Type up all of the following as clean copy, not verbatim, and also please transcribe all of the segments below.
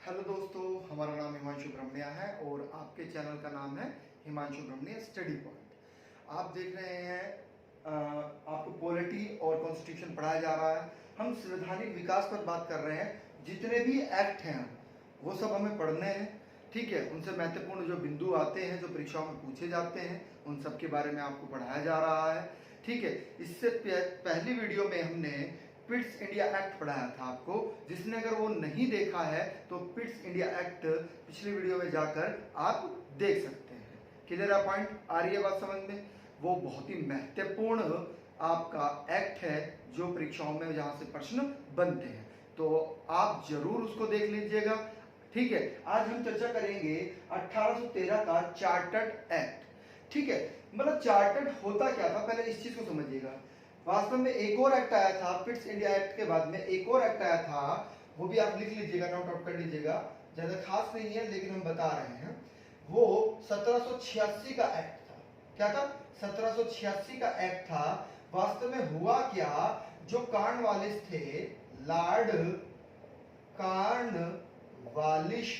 Hello दोस्तों, हमारा नाम हिमांशु ब्रह्मण्या है और आपके चैनल का नाम है हिमांशु ब्रह्मण्या स्टडी पॉइंट। आप देख रहे हैं आपको पॉलिटी और कॉन्स्टिट्यूशन पढ़ाया जा रहा है। हम संवैधानिक विकास पर बात कर रहे हैं। जितने भी एक्ट हैं वो सब हमें पढ़ने हैं, ठीक है। उनसे महत्वपूर्ण जो बिंदु आते हैं, जो परीक्षाओं में पूछे जाते हैं, उन सब के बारे में आपको पढ़ाया जा रहा है, ठीक है। इससे पहली वीडियो में हमने पिट्स इंडिया एक्ट पढ़ाया था आपको। जिसने अगर वो नहीं देखा है तो पिट्स इंडिया एक्ट पिछली वीडियो में जाकर आप देख सकते हैं। क्लियर है? पॉइंट आ रही है बात समझ में? वो बहुत ही महत्वपूर्ण आपका एक्ट है जो परीक्षाओं में जहां से प्रश्न बनते हैं, तो आप जरूर उसको देख लीजिएगा, ठीक है। आज हम चर्चा करेंगे 1813 का चार्टर्ड एक्ट, ठीक है। मतलब चार्टर्ड होता क्या था, पहले इस चीज को समझिएगा। वास्तव में एक और एक्ट आया था पिट्स इंडिया एक्ट के बाद में, एक और एक्ट आया था, वो भी आप लिख लीजिएगा, नोट आउट कर लीजिएगा, ज्यादा खास नहीं है लेकिन हम बता रहे हैं। वो 1786 का एक्ट था। क्या था? 1786 का एक्ट था। वास्तव में हुआ क्या, जो कॉर्नवालिस थे, लॉर्ड कॉर्नवालिस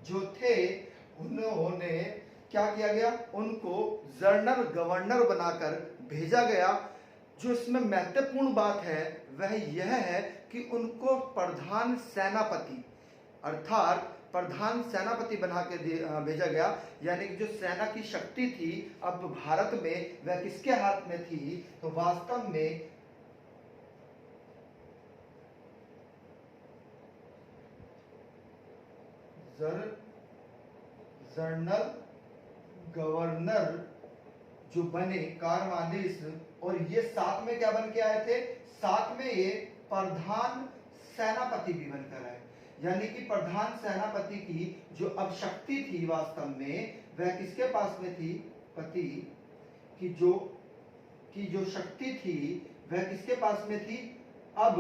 जो थे, उन्होंने क्या किया गया, उनको जनरल गवर्नर बनाकर भेजा गया। जो इसमें महत्वपूर्ण बात है वह यह है कि उनको प्रधान सेनापति अर्थात प्रधान सेनापति बना के भेजा गया। यानी कि जो सेना की शक्ति थी अब भारत में वह किसके हाथ में थी, तो वास्तव में जनरल गवर्नर जो बने कॉर्नवालिस, और ये साथ में क्या बन के आए थे, साथ में ये प्रधान सेनापति भी बनकर आए। यानी कि प्रधान सेनापति की जो अब शक्ति थी वास्तव में वह किसके पास में थी, पति की जो शक्ति थी वह किसके पास में थी, अब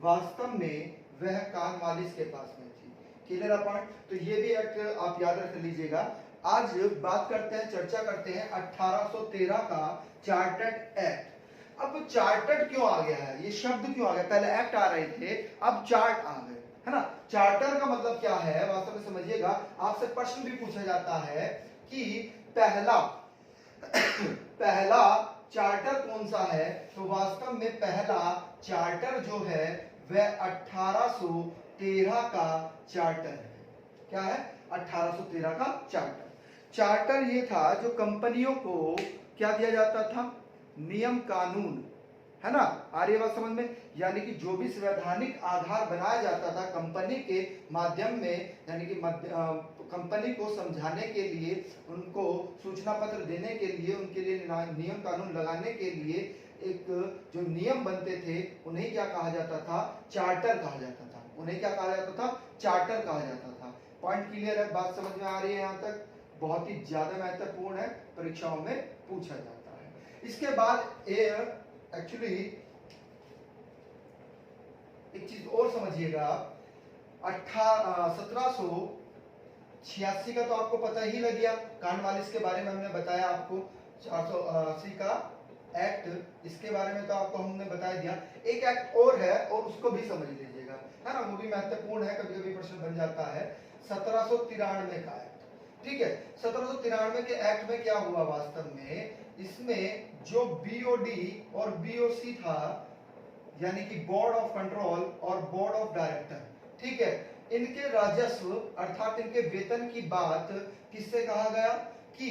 वास्तव में वह कॉर्नवालिस के पास में थी। Clear point? तो ये भी एक्ट आप याद रख लीजिएगा। आज बात करते हैं, चर्चा करते हैं 1813 का चार्टर्ड एक्ट। अब चार्टर्ड क्यों आ गया है, ये शब्द क्यों आ गया? पहले एक्ट आ रहे थे, अब चार्ट आ गए, है ना। चार्टर का मतलब क्या है वास्तव में समझिएगा। आपसे प्रश्न भी पूछा जाता है कि पहला चार्टर कौन सा है, तो वास्तव में पहला चार्टर जो है वह 1813 का चार्टर है। क्या है? 1813 का चार्टर। चार्टर ये था जो कंपनियों को क्या दिया जाता था, नियम कानून, है ना। आ रही बात समझ में? यानी कि जो भी संवैधानिक आधार बनाया जाता था कंपनी के माध्यम में, यानी कि कंपनी को समझाने के लिए, उनको सूचना पत्र देने के लिए, उनके लिए नियम कानून लगाने के लिए एक जो नियम बनते थे उन्हें क्या कहा जाता था, चार्टर कहा जाता था। उन्हें क्या कहा जाता था, चार्टर कहा जाता था। पॉइंट क्लियर है? बात समझ में आ रही है? यहाँ तक बहुत ही ज्यादा महत्वपूर्ण है, परीक्षाओं में पूछा जाता है। इसके बाद एक्चुअली एक चीज और समझिएगा, 1786 का तो आपको पता ही लग गया, कॉर्नवालिस के बारे में हमने बताया आपको। 480 का एक्ट, इसके बारे में तो आपको हमने बता दिया। एक एक्ट और है और उसको भी समझ लीजिएगा, है ना, वो भी महत्वपूर्ण है, कभी कभी प्रश्न बन जाता है। 1793 का एक्ट, ठीक है। 1793 के एक्ट में क्या हुआ वास्तव में, इसमें जो बीओडी और बीओसी था, यानी कि बोर्ड ऑफ कंट्रोल और बोर्ड ऑफ डायरेक्टर, ठीक है, इनके राजस्व अर्थात इनके वेतन की बात किससे कहा गया कि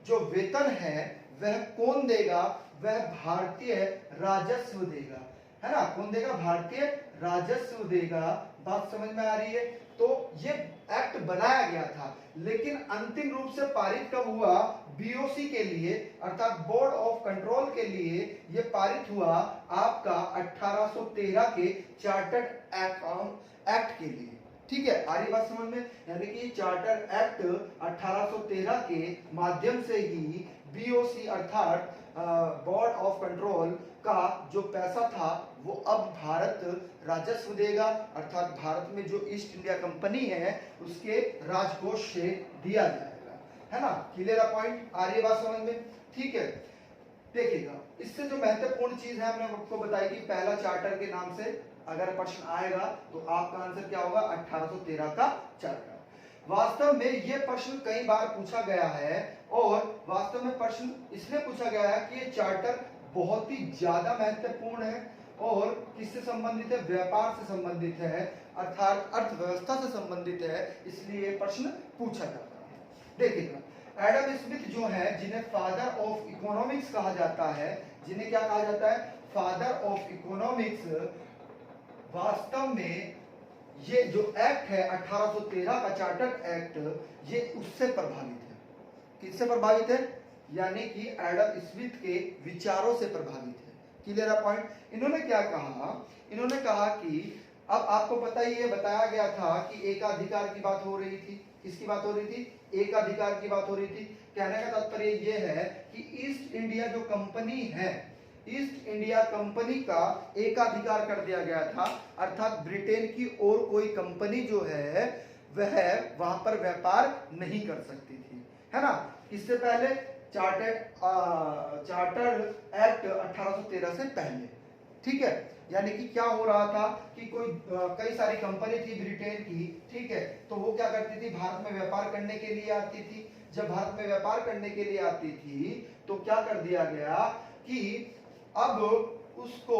जो वेतन है वह कौन देगा, वह भारतीय राजस्व देगा, है ना। कौन देगा? भारतीय राजस्व देगा। बात समझ में आ रही है? तो ये एक्ट बनाया गया था, लेकिन अंतिम रूप से पारित कब हुआ, बीओसी के लिए अर्थात बोर्ड ऑफ कंट्रोल के लिए ये पारित हुआ आपका 1813 के चार्टर्ड एक्ट के लिए, ठीक है। आ रही बात समझ में? यानी कि चार्टर्ड एक्ट 1813 के माध्यम से ही बीओसी अर्थात बोर्ड ऑफ कंट्रोल का जो पैसा था वो अब भारत राजस्व देगा, अर्थात भारत में जो ईस्ट इंडिया कंपनी है उसके राजकोष से दिया जाएगा, है ना। Clear point? आ रही है बात समझ में? ठीक है, देखिएगा इससे जो महत्वपूर्ण चीज है हमने आपको बताई कि पहला चार्टर के नाम से अगर प्रश्न आएगा तो आपका आंसर क्या होगा, 1813 का चार्टर। वास्तव में ये प्रश्न कई बार पूछा गया है और वास्तव में प्रश्न इसलिए पूछा गया है कि ये चार्टर बहुत ही ज्यादा महत्वपूर्ण है और किससे संबंधित है, व्यापार से संबंधित है, अर्थात अर्थव्यवस्था से संबंधित है, इसलिए ये प्रश्न पूछा जाता है। देखिएगा, एडम स्मिथ जो है, जिन्हें फादर ऑफ इकोनॉमिक्स कहा जाता है, जिन्हें क्या कहा जाता है, फादर ऑफ इकोनॉमिक्स, वास्तव में ये जो एक्ट है 1813 का चार्टर एक्ट, ये उससे प्रभावित है। किससे प्रभावित है, यानी कि एडम स्मिथ के विचारों से प्रभावित है। क्लियर है पॉइंट। इन्होंने क्या कहा, इन्होंने कहा कि अब आपको पता ही है, बताया गया था कि एकाधिकार की बात हो रही थी। किसकी बात हो रही थी, एकाधिकार की बात हो रही थी। कहने का तात्पर्य यह है कि ईस्ट इंडिया जो कंपनी है, ईस्ट इंडिया कंपनी का एकाधिकार कर दिया गया था, अर्थात ब्रिटेन की और कोई कंपनी जो है वह वहां पर व्यापार नहीं कर सकती थी, है ना। किससे पहले, चार्टर एक्ट 1813 से पहले, ठीक है। यानी कि क्या हो रहा था कि कोई कई सारी कंपनी थी ब्रिटेन की, ठीक है, तो वो क्या करती थी, भारत में व्यापार करने के लिए आती थी। जब भारत में व्यापार करने के लिए आती थी तो क्या कर दिया गया कि अब उसको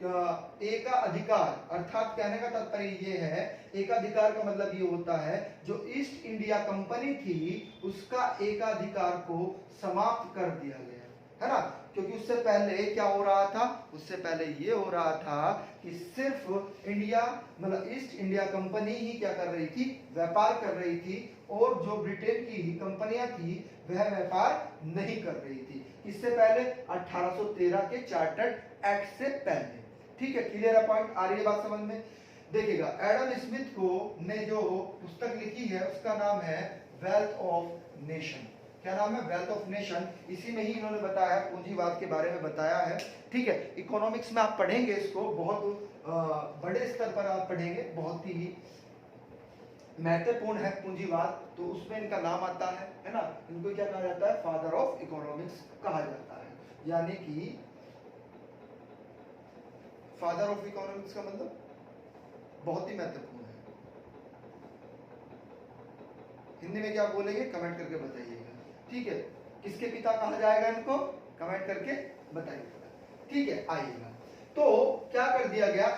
एकाधिकार, अर्थात कहने का तात्पर्य ये है, एकाधिकार का मतलब ये होता है जो ईस्ट इंडिया कंपनी थी उसका एकाधिकार को समाप्त कर दिया गया, है ना। क्योंकि उससे पहले क्या हो रहा था, उससे पहले ये हो रहा था कि सिर्फ इंडिया मतलब ईस्ट इंडिया कंपनी ही क्या कर रही थी, व्यापार कर रही थी, और जो ब्रिटेन की कंपनियां थी वह व्यापार नहीं कर रही थी। इससे पहले 1813 के चार्टर्ड एक्ट से पहले, ठीक है। क्लियर है पॉइंट, आ रही है बात समझ में। देखिएगा, एडम स्मिथ को ने जो पुस्तक लिखी है उसका नाम है वेल्थ ऑफ नेशन। क्या नाम है, वेल्थ ऑफ नेशन। इसी में ही इन्होंने बताया, पूंजीवाद के बारे में बताया है, ठीक है। इकोनॉमिक्स में आप पढ़ेंगे इसको, बहुत बड़े स्तर पर आप पढ़ेंगे, बहुत ही महत्वपूर्ण है पूंजीवाद, तो उसमें इनका नाम आता है ना। इनको क्या कहा जाता है, फादर ऑफ इकोनॉमिक्स कहा जाता है। यानी कि फादर ऑफ इकोनॉमिक्स का मतलब बहुत ही महत्वपूर्ण है। हिंदी में क्या बोलेंगे, कमेंट करके बताइएगा, ठीक है। किसके पिता कहा जाएगा इनको, कमेंट करके बताइएगा, ठीक है। आइएगा, तो क्या कर दिया गया,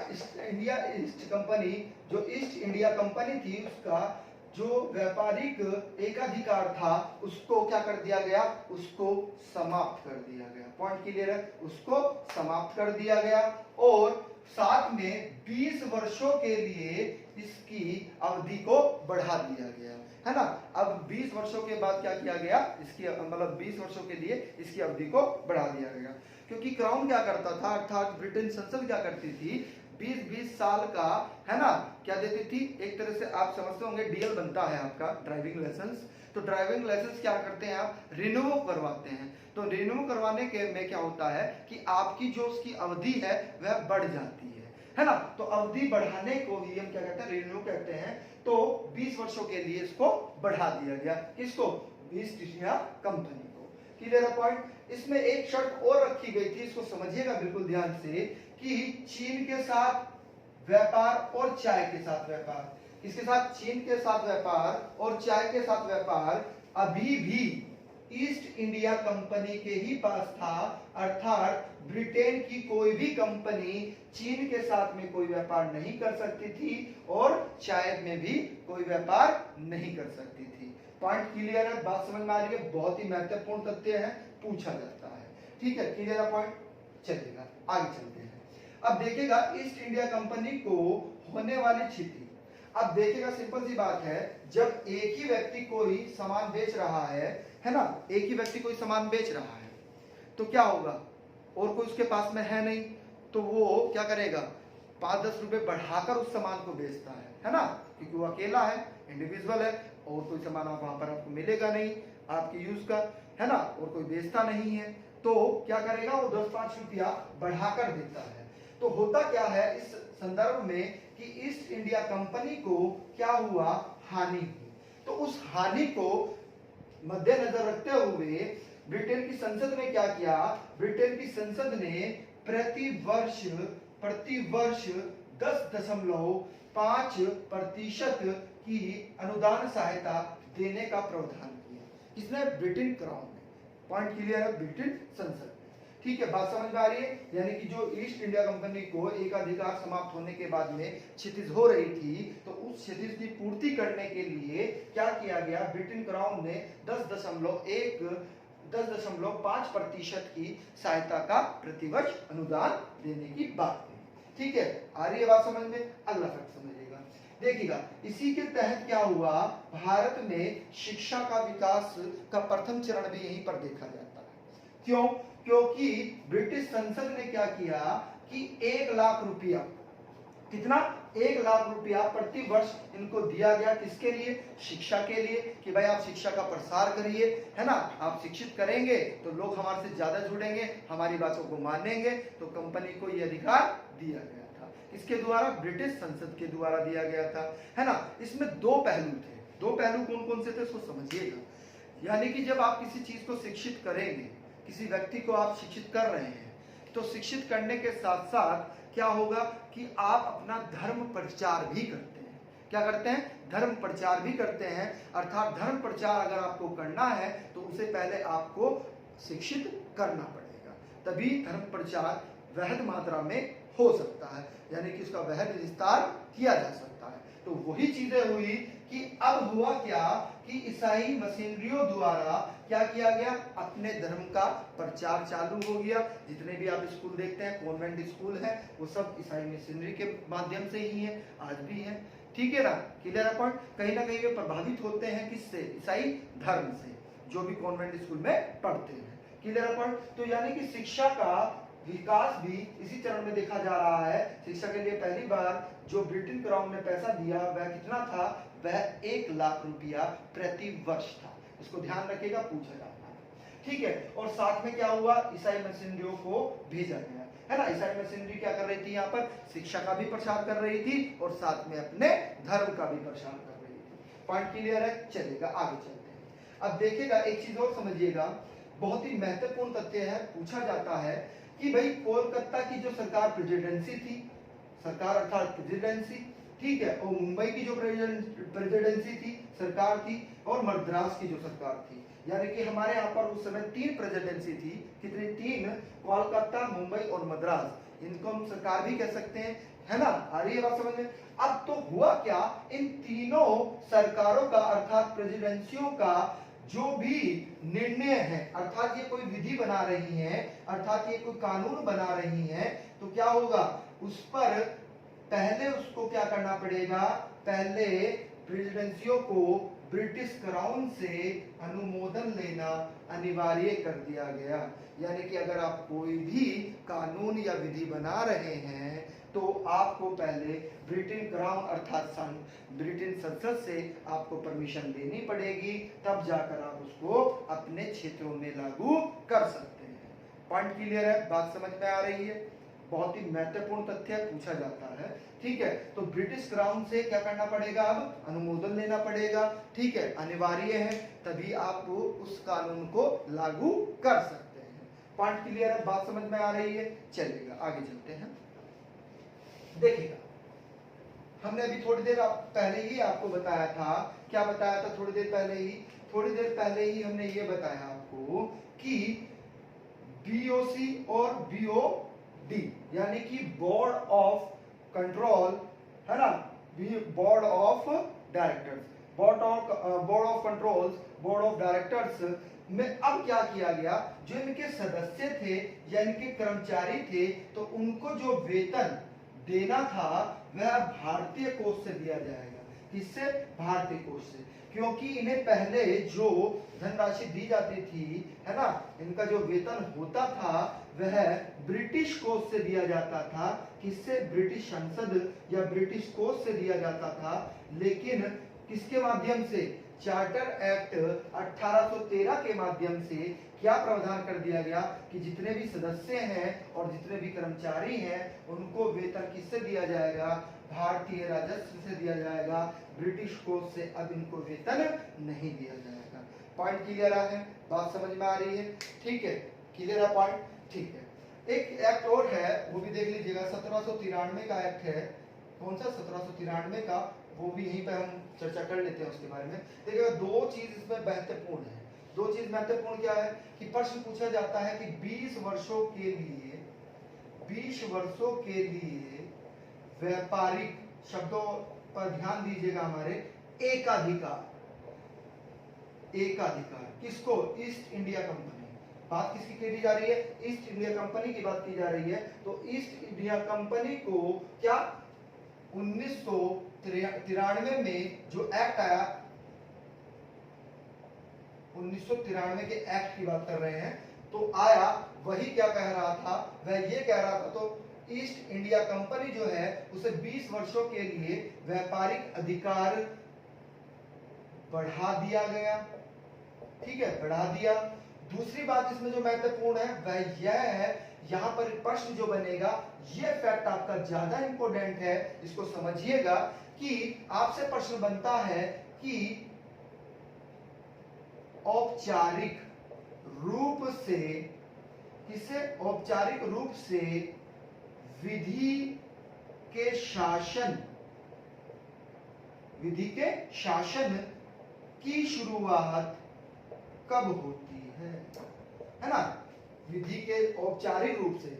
इंडिया ईस्ट कंपनी, जो ईस्ट इंडिया कंपनी थी उसका जो व्यापारिक एकाधिकार था उसको क्या कर दिया गया, उसको समाप्त कर दिया गया। पॉइंट क्लियर है, उसको समाप्त कर दिया गया और साथ में 20 वर्षों के लिए इसकी अवधि को बढ़ा दिया गया, है ना। अब 20 वर्षों के बाद क्या किया गया, इसकी मतलब 20 वर्षों के लिए इसकी अवधि को बढ़ा दिया गया। क्योंकि क्राउन क्या करता था, अर्थात ब्रिटेन संसद क्या करती थी, 20-20 साल का, है ना, क्या देती थी, एक तरह से आप समझते होंगे डीएल बनता है आपका ड्राइविंग लाइसेंस, तो ड्राइविंग लाइसेंस क्या करते हैं आप, रिन्यू करवाते हैं। तो रिन्यू करवाने के में क्या होता है कि आपकी जो उसकी अवधि है वह बढ़ जाती है ना। तो अवधि बढ़ाने को ही हम क्या कहते हैं, रिन्यू कहते हैं। तो 20 वर्षों के लिए इसको बढ़ा दिया गया, किसको, ईस्ट इंडिया कंपनी को। क्लियर है पॉइंट। इसमें एक शर्त और रखी गई थी, इसको समझिएगा बिल्कुल ध्यान से, कि चीन के साथ व्यापार और चाय के साथ व्यापार, किसके साथ, चीन के साथ व्यापार और चाय के साथ व्यापार अभी भी ईस्ट इंडिया कंपनी के ही पास था। अर्थात ब्रिटेन की कोई भी कंपनी चीन के साथ में कोई व्यापार नहीं कर सकती थी और चाय में भी कोई व्यापार नहीं कर सकती थी। पॉइंट क्लियर है, बात समझ में आ रही है, बहुत ही महत्वपूर्ण तथ्य है, पूछा जाता है, ठीक है। क्लियर है पॉइंट, चलिएगा आगे चलते हैं। अब देखिएगा ईस्ट इंडिया कंपनी को होने वाली क्षति। अब देखिएगा, सिंपल सी बात है, जब एक ही व्यक्ति कोई सामान बेच रहा है ना, एक ही व्यक्ति कोई सामान बेच रहा है तो क्या होगा, और कोई उसके पास में है नहीं, तो वो क्या करेगा, 5-10 रुपए बढ़ाकर उस सामान को बेचता है ना, क्योंकि वो अकेला है, इंडिविजुअल है, और कोई सामान वहां पर आपको मिलेगा नहीं आपके यूज का, है ना, और कोई बेचता नहीं है, तो क्या करेगा, वो 10-5 रुपया बढ़ाकर देता है। तो होता क्या है इस संदर्भ में कि ईस्ट इंडिया कंपनी को क्या हुआ, हानि हुई। तो उस हानि को मद्देनजर रखते हुए ब्रिटेन की संसद ने क्या किया, ब्रिटेन की संसद ने प्रति वर्ष 10.5% की अनुदान सहायता देने का प्रावधान किया। किसने? ब्रिटेन क्राउन ने। पॉइंट क्लियर है? ब्रिटेन संसद। ठीक है, बात समझ में आ रही है? यानी कि जो ईस्ट इंडिया कंपनी को एक अधिकार समाप्त होने के बाद में क्षितिज हो रही थी, तो उस क्षितिज की पूर्ति करने के लिए क्या किया गया, ब्रिटेन क्राउन ने 10.5% की सहायता का प्रतिवर्ष अनुदान देने की बात की। ठीक है, आ रही है बात समझ में? अगला फैक्ट समझिएगा, देखिएगा। इसी के तहत क्या हुआ, भारत में शिक्षा का विकास का प्रथम चरण भी यहीं पर देखा जाता है। क्यों? क्योंकि ब्रिटिश संसद ने क्या किया कि 1 लाख रुपया, कितना? 1 लाख रुपया प्रति वर्ष इनको दिया गया। किसके लिए? शिक्षा के लिए, कि भाई आप शिक्षा का प्रसार करिए, है ना, आप शिक्षित करेंगे तो लोग हमारे से ज्यादा जुड़ेंगे, हमारी बातों को मानेंगे। तो कंपनी को यह अधिकार दिया गया था। इसके द्वारा, ब्रिटिश संसद के द्वारा दिया गया था, है ना। इसमें 2 पहलू थे। 2 पहलू कौन कौन से थे उसको समझिएगा। यानी कि जब आप किसी चीज को शिक्षित करेंगे, किसी व्यक्ति को आप शिक्षित कर रहे हैं, तो शिक्षित करने के साथ साथ क्या होगा कि आप अपना धर्म प्रचार भी करते हैं। क्या करते हैं? धर्म प्रचार भी करते हैं। अर्थात धर्म प्रचार अगर आपको करना है तो उसे पहले आपको शिक्षित करना पड़ेगा, तभी धर्म प्रचार वृहद मात्रा में हो सकता है, यानी कि उसका वृहद विस्तार किया जा सकता है। तो वही चीजें हुई कि अब हुआ क्या कि ईसाई मशीनरियों द्वारा क्या किया गया, अपने धर्म का प्रचार चालू हो गया। जितने भी आप स्कूल देखते हैं, कॉन्वेंट स्कूल है, वो सब ईसाई मशीनरी के माध्यम से ही है, आज भी है। ठीक है ना, क्लियर है पॉइंट? कहीं ना कहीं वे प्रभावित होते हैं किससे? ईसाई धर्म से, जो भी कॉन्वेंट स्कूल में पढ़ते हैं। क्लियर है पॉइंट? तो यानी कि शिक्षा का विकास भी इसी चरण में देखा जा रहा है। शिक्षा के लिए पहली बार जो ब्रिटेन क्राउन ने पैसा दिया वह कितना था? वह 1 लाख रुपया प्रति वर्ष था। इसको ध्यान रखिएगा, पूछा जाता है। ठीक है, और साथ में क्या हुआ, ईसाई मिशनरियों को भेजा गया, है ना। ईसाई मिशनरी क्या कर रही थी? यहाँ पर शिक्षा का भी प्रसार कर रही थी और साथ में अपने धर्म का भी प्रसार कर रही थी। पॉइंट क्लियर है? चलेगा, आगे चलते हैं। अब देखिएगा, एक चीज और समझिएगा, बहुत ही महत्वपूर्ण तथ्य है, पूछा जाता है कि भाई कोलकाता की जो सरकार प्रेसिडेंसी थी, सरकार अर्थात प्रेसिडेंसी, ठीक है, और मुंबई की जो प्रेसिडेंसी थी, सरकार थी, और मद्रास की जो सरकार थी, यानी कि हमारे यहाँ पर उस समय 3 प्रेसिडेंसी थी। कितनी? 3, कोलकाता, मुंबई और मद्रास। इनको हम सरकार भी कह सकते हैं, है ना। आ रही है बात समझ में? अब तो हुआ क्या, इन तीनों सरकारों का अर्थात प्रेसिडेंसियों का जो भी निर्णय है, अर्थात ये कोई विधि बना रही है, अर्थात ये कोई कानून बना रही है, तो क्या होगा, उस पर पहले उसको क्या करना पड़ेगा, पहले प्रेसिडेंसियों को ब्रिटिश क्राउन से अनुमोदन लेना अनिवार्य कर दिया गया। यानी कि अगर आप कोई भी कानून या विधि बना रहे हैं तो आपको पहले ब्रिटेन क्राउन अर्थात ब्रिटेन संसद से आपको परमिशन लेनी पड़ेगी, तब जाकर आप उसको अपने क्षेत्रों में लागू कर सकते हैं। पॉइंट क्लियर है? बात समझ में आ रही है? बहुत ही महत्वपूर्ण तथ्य पूछा जाता है। ठीक है, तो ब्रिटिश क्राउन से क्या करना पड़ेगा, अब अनुमोदन लेना पड़ेगा। ठीक है, अनिवार्य है, तभी आप उस कानून को लागू कर सकते हैं। पॉइंट क्लियर है? बात समझ में आ रही है? चलिएगा, आगे चलते हैं। देखिएगा, हमने अभी थोड़ी देर पहले ही आपको बताया था, क्या बताया था थोड़ी देर पहले ही हमने ये बताया आपको कि बीओसी और बीओडी यानी कि बोर्ड ऑफ कंट्रोल, है ना, board of directors, board of controls, board of directors में अब क्या किया गया, जो इनके सदस्य थे या इनके कर्मचारी थे, तो उनको जो वेतन देना था वह भारतीय कोष से दिया जाएगा। किससे? भारतीय कोष से, क्योंकि इन्हें पहले जो धनराशि दी जाती थी, है ना, इनका जो वेतन होता था वह ब्रिटिश कोष से दिया जाता था। किससे? ब्रिटिश संसद या ब्रिटिश कोष से दिया जाता था। लेकिन किसके माध्यम से? चार्टर एक्ट 1813 के माध्यम से क्या प्रावधान कर दिया गया कि जितने भी सदस्य हैं और जितने भी कर्मचारी हैं उनको वेतन किससे दिया जाएगा? भारतीय राजस्व से दिया जाएगा। ब्रिटिश कोष से अब इनको वेतन नहीं दिया जाएगा। पॉइंट क्लियर है, बात समझ में आ रही है, ठीक है, क्लियर है पॉइंट, ठीक है। एक एक्ट और है, वो भी देख लीजिएगा, 1793 का एक्ट है। कौन सा? 1793 का, वो भी यहीं पे हम चर्चा कर लेते हैं उसके बारे में। देखिएगा दो चीज इसमें महत्वपूर्ण है। दो चीज महत्वपूर्ण क्या है कि प्रश्न पूछा जाता है कि 20 वर्षों के लिए, 20 वर्षों के लिए व्यापारिक, शब्दों पर ध्यान दीजिएगा हमारे, एकाधिकार, एकाधिकार किसको? East India company. बात किसकी करी जा रही है? ईस्ट इंडिया कंपनी की बात की जा रही है। तो ईस्ट इंडिया कंपनी को क्या 1993 में जो एक्ट आया, 1993 के एक्ट की बात कर रहे हैं, तो आया, वही क्या कह रहा था? वह ये कह रहा था, तो ईस्ट इंडिया कंपनी जो है उसे 20 वर्षों के लिए व्यापारिक अधिकार बढ़ा दिया गया, ठीक है, बढ़ा दिया। दूसरी बात इसमें जो महत्वपूर्ण है वह यह है, यहां पर प्रश्न जो बनेगा, यह फैक्ट आपका ज्यादा इंपॉर्टेंट है, इसको समझिएगा कि आपसे प्रश्न बनता है कि औपचारिक रूप से, किसे? औपचारिक रूप से विधि के शासन, विधि के शासन की शुरुआत कब होती है ना? विधि के औपचारिक रूप से,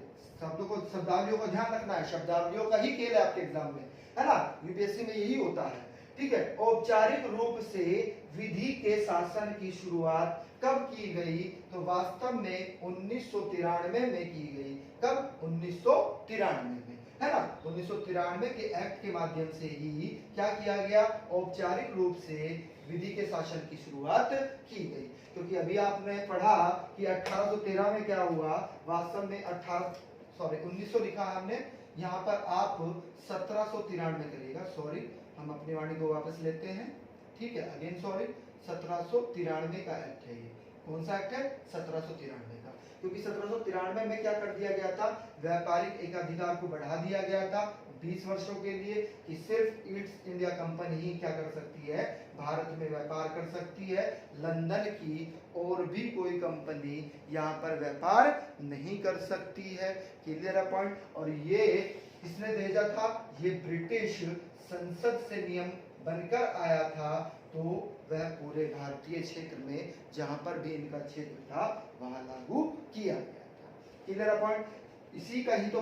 शब्दों को, शब्दावलियों को ध्यान रखना है, शब्दावलियों का ही खेल है आपके एग्जाम में, है ना? यूपीएससी में यही होता है, ठीक है। औपचारिक रूप से विधि के शासन की शुरुआत कब की गई? तो वास्तव में 1993 में की गई। कब? 1993 में, है ना? 1993 के एक्ट के माध्यम से ही क्या किया गया? औपचारिक रूप से विधि के शासन की शुरुआत की गई। क्योंकि अभी आपने पढ़ा कि 1813 में क्या हुआ, वास्तव में 1900 लिखा है हमने, यहाँ पर आप 1793 करिएगा, सॉरी, हम अपनी वाणी को वापस लेते हैं, ठीक है, अगेन सॉरी, 1793 का एक्ट है ये। कौन सा एक्ट है? 1793 का। क्योंकि 1793 में क्या कर दिया गया था? व्यापारिक एकाधिकार को बढ़ा दिया गया था 20 वर्षों के लिए, कि सिर्फ ईस्ट इंडिया कंपनी ही क्या कर सकती है? भारत में व्यापार कर सकती है, लंदन की और भी कोई कंपनी यहाँ पर व्यापार नहीं कर सकती है। क्लियर है पॉइंट? और ये किसने भेजा था? ये ब्रिटिश संसद से नियम बनकर आया था, तो वह पूरे भारतीय क्षेत्र में जहां पर भी इनका क्षेत्र था वहां लागू किया गया था। क्लियर है पॉइंट? इसी का ही तो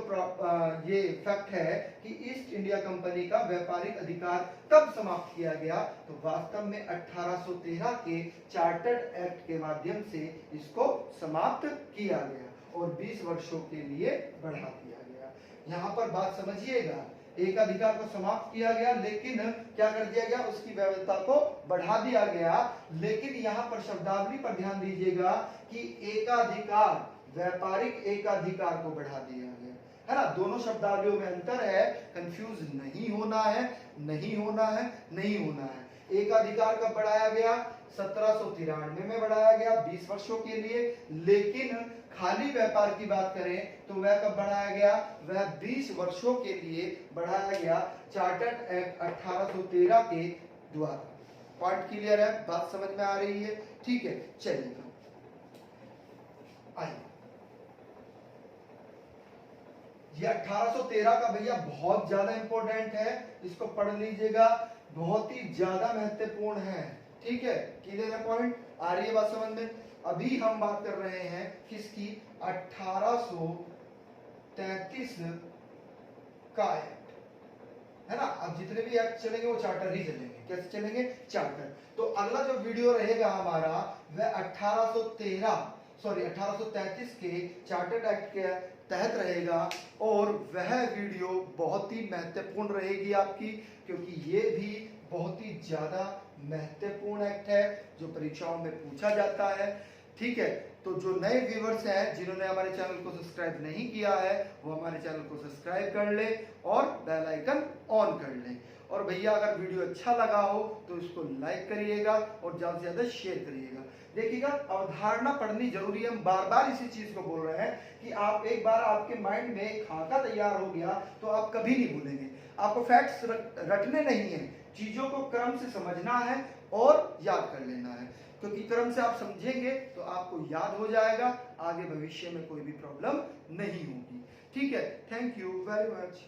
ये फैक्ट है कि ईस्ट इंडिया कंपनी का व्यापारिक अधिकार कब समाप्त किया गया? तो वास्तव में 1813 के चार्टर्ड एक्ट के माध्यम से इसको समाप्त किया गया और 20 वर्षों के लिए बढ़ा दिया गया। यहाँ पर बात समझिएगा, एक अधिकार को समाप्त किया गया, लेकिन क्या कर दिया गया? उसकी व्यवस्था को बढ़ा दिया गया। लेकिन यहाँ पर शब्दावली पर ध्यान दीजिएगा कि एकाधिकार, व्यापारिक एकाधिकार को बढ़ा दिया गया, है ना? दोनों शब्दावलियों में अंतर है, कंफ्यूज नहीं होना है, नहीं होना है, नहीं होना है। एकाधिकार कब बढ़ाया गया? 1793 में बढ़ाया गया 20 वर्षों के लिए। लेकिन खाली व्यापार की बात करें तो वह कब बढ़ाया गया? वह 20 वर्षों के लिए बढ़ाया गया चार्टर्ड एक्ट 1813 के द्वारा। पॉइंट क्लियर है? बात समझ में आ रही है? ठीक है, चलिए आइए। ये 1813 का भैया बहुत ज्यादा इंपॉर्टेंट है, इसको पढ़ लीजिएगा, बहुत ही ज्यादा महत्वपूर्ण है, ठीक है? क्लियर है पॉइंट? आ रही है बात समझ में? अभी हम बात कर रहे हैं किसकी? 1833 का एक्ट, है ना? अब जितने भी एक्ट चलेंगे वो चार्टर ही चलेंगे। कैसे चलेंगे? चार्टर। तो अगला जो वीडियो रहेगा हमारा वह 1833 के चार्टर्ड एक्ट के तहत रहेगा, और वह वीडियो बहुत ही महत्वपूर्ण रहेगी आपकी, क्योंकि ये भी बहुत ही ज्यादा महत्वपूर्ण एक्ट है जो परीक्षाओं में पूछा जाता है, ठीक है? तो जो नए व्यूअर्स हैं जिन्होंने हमारे चैनल को सब्सक्राइब नहीं किया है वो हमारे चैनल को सब्सक्राइब कर ले और बेल आइकन ऑन कर ले। और भैया अगर वीडियो अच्छा लगा हो तो इसको लाइक करिएगा और ज्यादा से ज्यादा शेयर करिएगा। देखिएगा, अवधारणा पढ़नी जरूरी है। हम बार बार इसी चीज को बोल रहे हैं कि आप एक बार आपके माइंड में एक खाका तैयार हो गया तो आप कभी नहीं भूलेंगे। आपको फैक्ट्स रटने नहीं है, चीजों को क्रम से समझना है और याद कर लेना है। क्योंकि क्रम से आप समझेंगे तो आपको याद हो जाएगा, आगे भविष्य में कोई भी प्रॉब्लम नहीं होगी। ठीक है, थैंक यू वेरी मच।